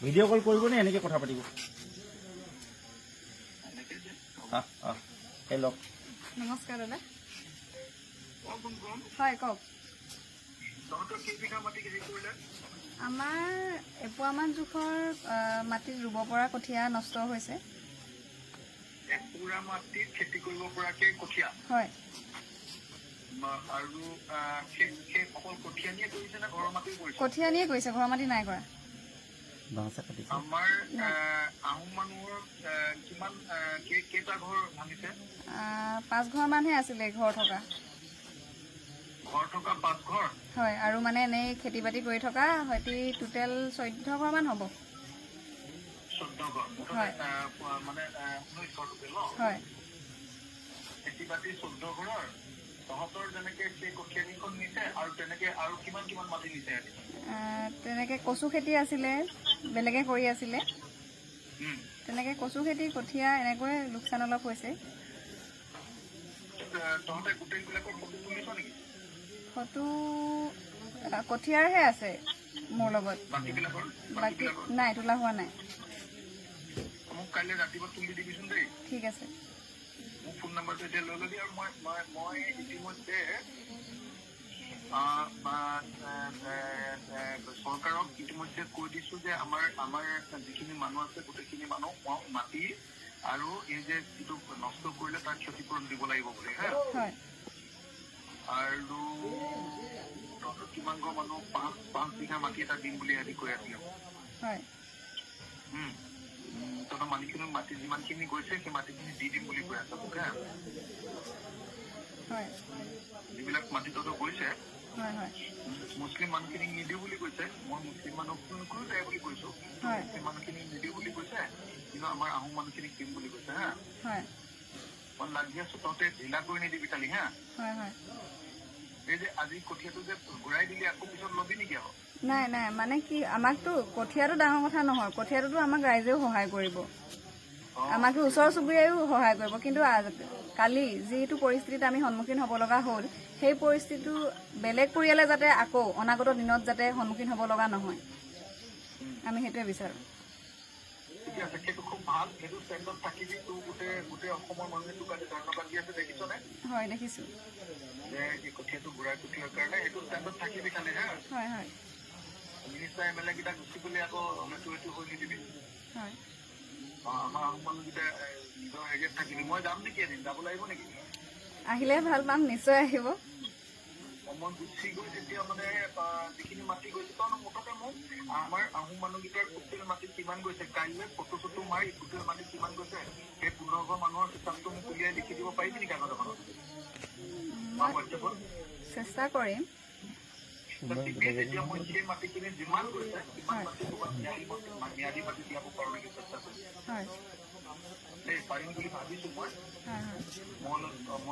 Video' কল কৰিব নে এনেকৈ কথা পাতিব? হেল্ল', নমস্কাৰ দাদা। হয় কওক। আমাৰ এপোৱামান জোখৰ মাটিত ৰুব পৰা কঠীয়া নষ্ট হৈছে। হয়। কঠীয়া নিয়ে কৰিছে, ঘৰৰ মাটি নাই কৰা। আমাৰ আহোম মানুহৰ কিমান কেইটা ঘৰ ভাঙিছে? 5 ঘৰমানহে আছিলে ঘৰ থকা। 5 ঘৰ? হয়, আৰু মানে এনেই খেতি বাতি কৰি থকা হয়তো টোটেল 14 ঘৰমান হ'ব। 14 ঘৰ? হয়। মানে 19 ঘৰ টোটেল ন? হয়। খেতি বাতি 14 ঘৰৰ, তহঁতৰ যেনেকে সেই কঠীয়াখন নিছে আৰু তেনেকে আৰু কিমান মাটি নিছে? তেনেকৈ কচু খেতি আছিলে, বেলেগে কৰি আছিলে। তেনেকৈ কচু খেতি কঠীয়া এনেকৈ লোকচান অলপ হৈছে। তহঁতে গোটেইবিলাকৰ ফটো তুলিছ নেকি? ফটো কঠীয়াৰহে আছে মোৰ লগত, বাকী নাই, তোলা হোৱা নাই। মোক কাইলৈ ৰাতিপুৱা তুলি দিবিচোন দেই। ঠিক আছে। মোৰ ফোন নম্বৰটো এতিয়া লৈ ল'বি, আৰু মই ইতিমধ্যে চৰকাৰক ইতিমধ্যে কৈ দিছো যে আমাৰ যিখিনি মানুহ আছে গোটেইখিনি মানুহ মাটি আৰু এই যে যিটো নষ্ট কৰিলে তাৰ ক্ষতিপূৰণ দিব লাগিব বুলি। হয়। আৰু কিমান ঘৰ মানুহ 5 বিঘা মাটি এটা দিম বুলি হেৰি কৈ আছিলে। হয়। তহঁতৰ মানুহখিনি মাটি যিমানখিনি গৈছে সেই মাটিখিনি দি দিম বুলি কৈ আছে মোক। হয়। যিবিলাক মাটি তহঁতৰ গৈছে, হয় হয়, মুছলিম মানুহখিনিক নিদিওঁ বুলি কৈছে। মই মুছলিম মানুহখিনিকো যায় বুলি কৈছো, মুছলিম মানুহখিনিক নিদিওঁ বুলি কৈছে, কিন্তু আমাৰ আহোম মানুহখিনিক দিম বুলি কৈছে। হয়। মই লাগি আছো, তহঁতে ঢিলা কৰি নিদিবি কালি। হয় হয়। এই যে আজি কঠীয়াটো যে ঘূৰাই দিলি, আকৌ পিছত ল'বি নেকি আকৌ? নাই নাই, মানে কি আমাকতো কঠীয়াটো ডাঙৰ কথা নহয়, কঠীয়াটোতো আমাক ৰাইজেও সহায় কৰিব, আমাকতো ওচৰ চুবুৰীয়াইও সহায় কৰিব, কিন্তু কালি যিটো পৰিস্থিতিত আমি সন্মুখীন হ'ব লগা হ'ল, সেই পৰিস্থিতিটো বেলেগ পৰিয়ালে যাতে আকৌ অনাগত দিনত যাতে সন্মুখীন হ'ব লগা নহয়, আমি সেইটোৱে বিচাৰোঁ। ঠিক আছে, সেইটো খুব ভাল। সেইটো ষ্টেণ্ডত থাকিবি, তোৰ গোটেই অসমৰ মানুহে তোক আজি ধন্যবাদ দি আছে, দেখিছনে? হয়, দেখিছোঁ। যে এই কঠীয়াটো ঘূৰাই পঠিওৱাৰ কাৰণে সেইটো ষ্টেণ্ডত থাকিবি খালি। হয় হয়। মিনিষ্টাৰ MLA কেইটা গুচি গ'লে আকৌ সেইটো হৈ নিদিবি। হয়। আমাৰ আহোম মানুহকেইটা নিজৰ হেৰিয়াত থাকিবি। মই যাম নেকি এদিন, যাব লাগিব নেকি? আহিলে ভাল পাম, নিশ্চয় আহিব। মই গুচি গৈ তেতিয়া মানে যিখিনি মাটি গৈছে, কাৰণ মুঠতে মোক আমাৰ আহোম মানুহকেইটাৰ টোটেল মাটি কিমান গৈছে কাইলৈ ফটো চটো মাৰি টোটেল মাটি কিমান গৈছে সেই 15 ঘৰ মানুহৰ হিচাপটো মোক উলিয়াই লিখি দিব পাৰিবি নেকি কাগজ এখনত? চেষ্টা কৰিম। যেতিয়া মই সেই মাটিখিনি যিমান গৈছে সিমান মাটি ক'ৰবাত ম্যাদী মাটি দিয়াব পাৰোঁ নেকি চেষ্টা কৰিম। দেই, পাৰিম বুলি ভাবিছোঁ মই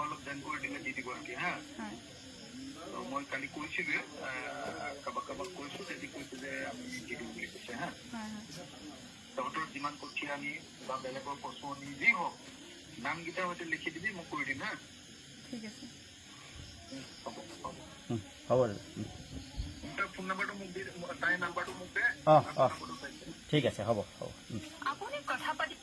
অলপ জেন কৰি দিলে দি দিব নেকি? মই কালি কৈছিলোৱে, কাৰোবাক কৈছোঁ, তেতিয়া কৈছে যে আমি দি দিম বুলি কৈছে। তহঁতৰ যিমান কঠীয়া আনি বা বেলেগৰ কচু আনি যি হওক নামকেইটা হয়তো লিখি দিবি, মই কৰি দিম। ঠিক আছে। হ'ব। তাৰ ফোন নম্বৰটো মোক দি, তাইৰ নাম্বাৰটো মোক দে। ঠিক আছে, হ'ব। আপুনি কথা পাতি